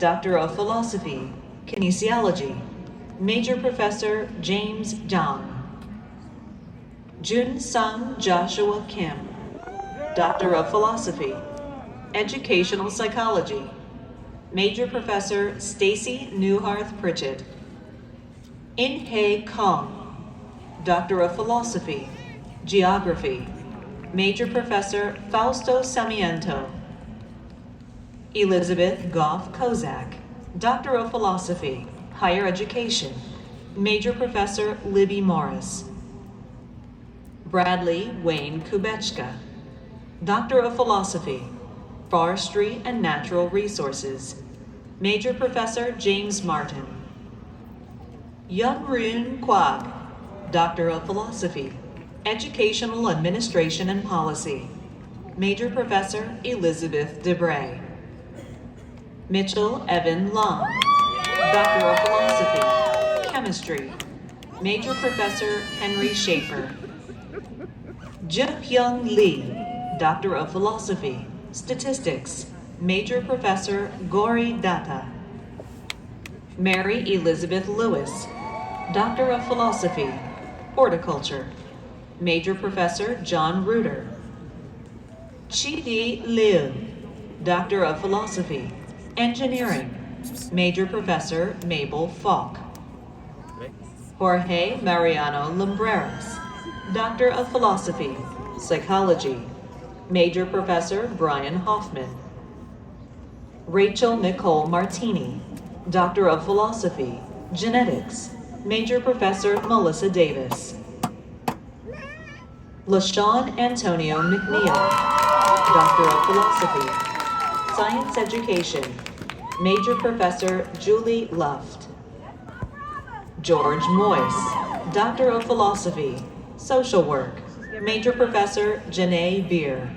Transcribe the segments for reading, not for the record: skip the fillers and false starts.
Doctor of Philosophy, Kinesiology, Major Professor James Zhang. Jun Sung Joshua Kim, Doctor of Philosophy, Educational Psychology, Major Professor Stacy Newharth Pritchett. In-Hae Kong, Doctor of Philosophy, Geography, Major Professor Fausto Samiento. Elizabeth Goff Kozak, Doctor of Philosophy, Higher Education, Major Professor Libby Morris. Bradley Wayne Kubechka, Doctor of Philosophy, Forestry and Natural Resources, Major Professor James Martin. Yun-Run Kwak, Doctor of Philosophy, Educational Administration and Policy, Major Professor Elizabeth Debray. Mitchell Evan Long, Doctor of Philosophy, Chemistry, Major Professor Henry Schaefer. Ju-Hyung Lee, Doctor of Philosophy, Statistics, Major Professor Gori Datta. Mary Elizabeth Lewis, Doctor of Philosophy, Horticulture, Major Professor John Reuter. Chi-Di Liu, Doctor of Philosophy, Engineering, Major Professor Mabel Falk. Jorge Mariano Lumbreras, Doctor of Philosophy, Psychology, Major Professor Brian Hoffman. Rachel Nicole Martini, Doctor of Philosophy, Genetics, Major Professor Melissa Davis. LaShawn Antonio McNeil, Doctor of Philosophy, Science Education, Major Professor Julie Luft. George Moyse, Doctor of Philosophy, Social Work, Major Professor Janae Beer.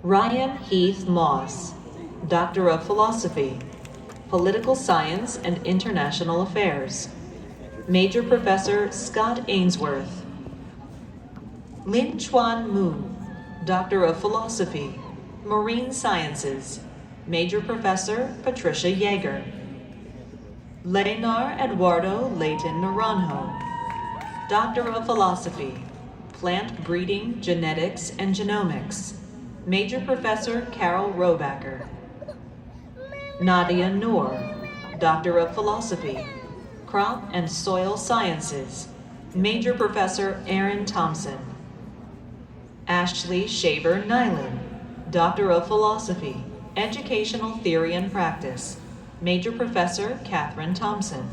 Ryan Heath Moss, Doctor of Philosophy, Political Science and International Affairs, Major Professor Scott Ainsworth. Lin Chuan Mu, Doctor of Philosophy, Marine Sciences, Major Professor Patricia Yeager. Leonor Eduardo Leighton Naranjo, Doctor of Philosophy, Plant Breeding, Genetics and Genomics, Major Professor Carol Robacker. Nadia Noor, Doctor of Philosophy, Crop and Soil Sciences, Major Professor Aaron Thompson. Ashley Shaver Nyland, Doctor of Philosophy, Educational Theory and Practice, Major Professor Catherine Thompson.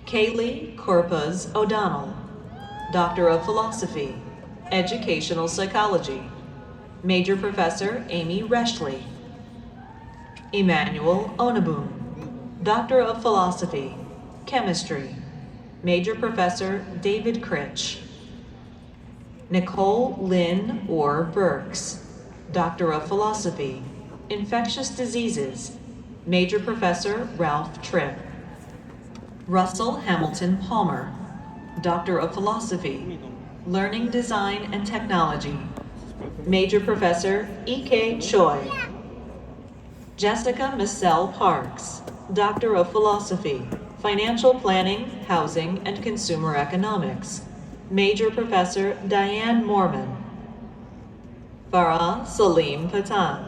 Kaylee Corpus O'Donnell, Doctor of Philosophy, Educational Psychology, Major Professor Amy Reshley. Emmanuel Onabun, Doctor of Philosophy, Chemistry, Major Professor David Critch. Nicole Lynn Orr Burks, Doctor of Philosophy, Infectious Diseases, Major Professor Ralph Tripp. Russell Hamilton Palmer, Doctor of Philosophy, Learning Design and Technology, Major Professor E.K. Choi. Jessica Massell Parks, Doctor of Philosophy, Financial Planning, Housing and Consumer Economics, Major Professor Diane Mormon. Farah Salim Patan,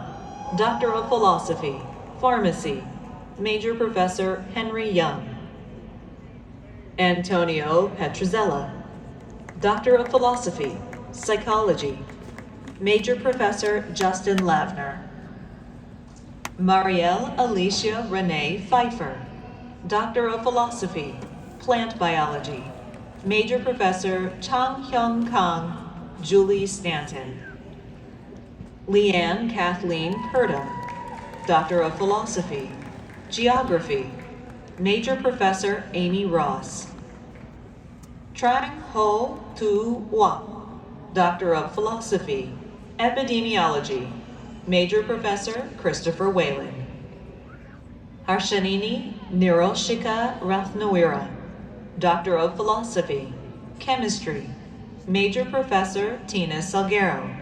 Doctor of Philosophy, Pharmacy, Major Professor Henry Young. Antonio Petruzella, Doctor of Philosophy, Psychology, Major Professor Justin Lavner. Marielle Alicia Renee Pfeiffer, Doctor of Philosophy, Plant Biology, Major Professor Chang Hyung Kang, Julie Stanton. Leanne Kathleen Purda, Doctor of Philosophy, Geography, Major Professor Amy Ross. Trang Ho Tu Wang, Doctor of Philosophy, Epidemiology, Major Professor Christopher Whalen. Harshanini Niroshika Rathnawira, Doctor of Philosophy, Chemistry, Major Professor Tina Salguero.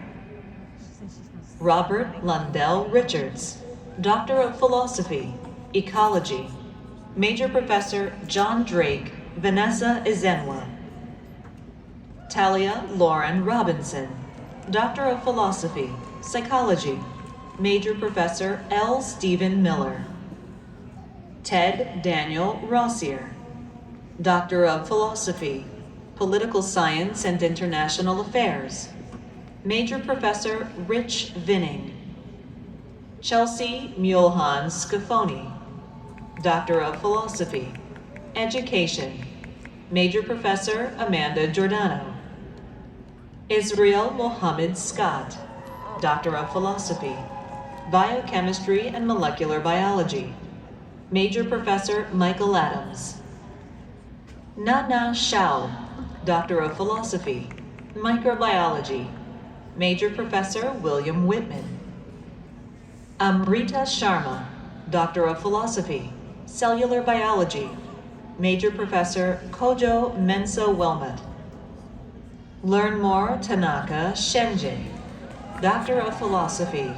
Robert Lundell Richards, Doctor of Philosophy, Ecology, Major Professor John Drake, Vanessa Izenwa. Talia Lauren Robinson, Doctor of Philosophy, Psychology, Major Professor L. Stephen Miller. Ted Daniel Rossier, Doctor of Philosophy, Political Science and International Affairs, Major Professor Rich Vinning. Chelsea Mulhan Scafoni, Doctor of Philosophy, Education, Major Professor Amanda Giordano. Israel Mohammed Scott, Doctor of Philosophy, Biochemistry and Molecular Biology, Major Professor Michael Adams. Nana Shao, Doctor of Philosophy, Microbiology, Major Professor William Whitman. Amrita Sharma, Doctor of Philosophy, Cellular Biology, Major Professor Kojo Mensa-Wilmot. Learn more Tanaka Shenji, Doctor of Philosophy,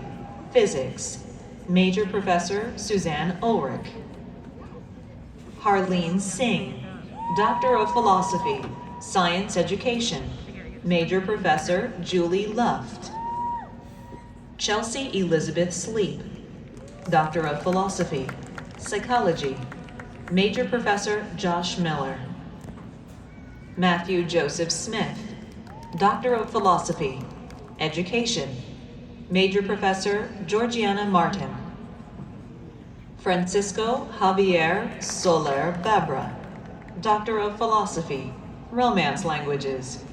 Physics, Major Professor Suzanne Ulrich. Harleen Singh, Doctor of Philosophy, Science Education, Major Professor Julie Luft. Chelsea Elizabeth Sleep, Doctor of Philosophy, Psychology, Major Professor Josh Miller. Matthew Joseph Smith, Doctor of Philosophy, Education, Major Professor Georgiana Martin. Francisco Javier Soler Babra, Doctor of Philosophy, Romance Languages,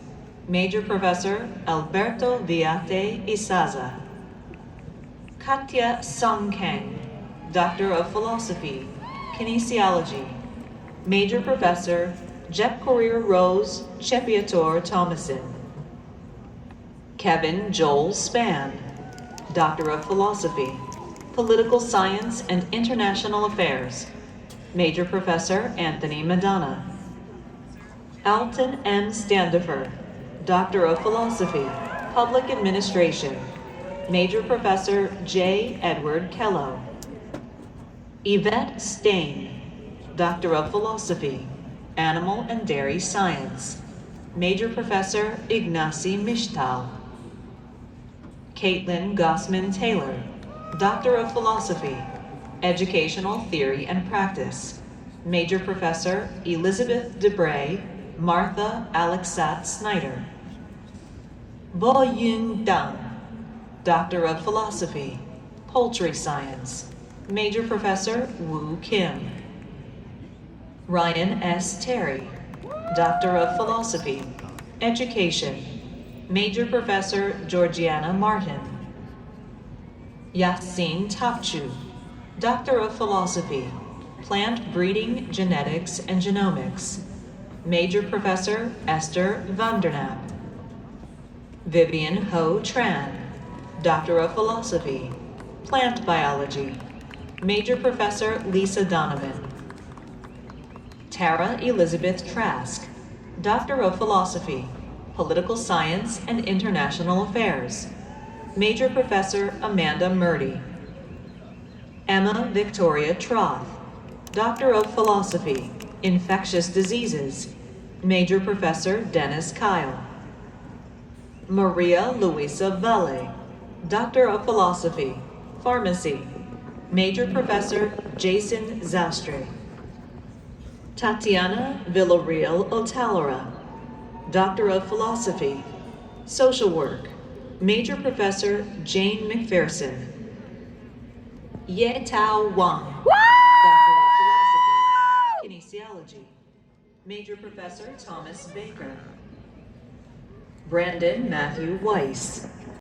Major Professor Alberto Viate Isaza. Katya Songkang, Doctor of Philosophy, Kinesiology, Major Professor Jep Courier Rose Chepiator Thomason. Kevin Joel Spann, Doctor of Philosophy, Political Science and International Affairs, Major Professor Anthony Madonna. Alton M. Standifer, Doctor of Philosophy, Public Administration, Major Professor J. Edward Kello. Yvette Stain, Doctor of Philosophy, Animal and Dairy Science, Major Professor Ignacy Mishtal. Caitlin Gossman Taylor, Doctor of Philosophy, Educational Theory and Practice, Major Professor Elizabeth Debray, Martha Alexat Snyder. Bo Yun Dang, Doctor of Philosophy, Poultry Science, Major Professor Woo Kim. Ryan S. Terry, Doctor of Philosophy, Education, Major Professor Georgiana Martin. Yasin Tapchu, Doctor of Philosophy, Plant Breeding, Genetics and Genomics, Major Professor Esther Vandernap. Vivian Ho Tran, Doctor of Philosophy, Plant Biology, Major Professor Lisa Donovan. Tara Elizabeth Trask, Doctor of Philosophy, Political Science and International Affairs, Major Professor Amanda Murdy. Emma Victoria Troth, Doctor of Philosophy, Infectious Diseases, Major Professor Dennis Kyle. Maria Luisa Valle, Doctor of Philosophy, Pharmacy, Major Professor Jason Zastre. Tatiana Villarreal Otalora, Doctor of Philosophy, Social Work, Major Professor Jane McPherson. Yetao Wang, Doctor of Philosophy, Kinesiology, Major Professor Thomas Baker. Brandon Matthew Weiss,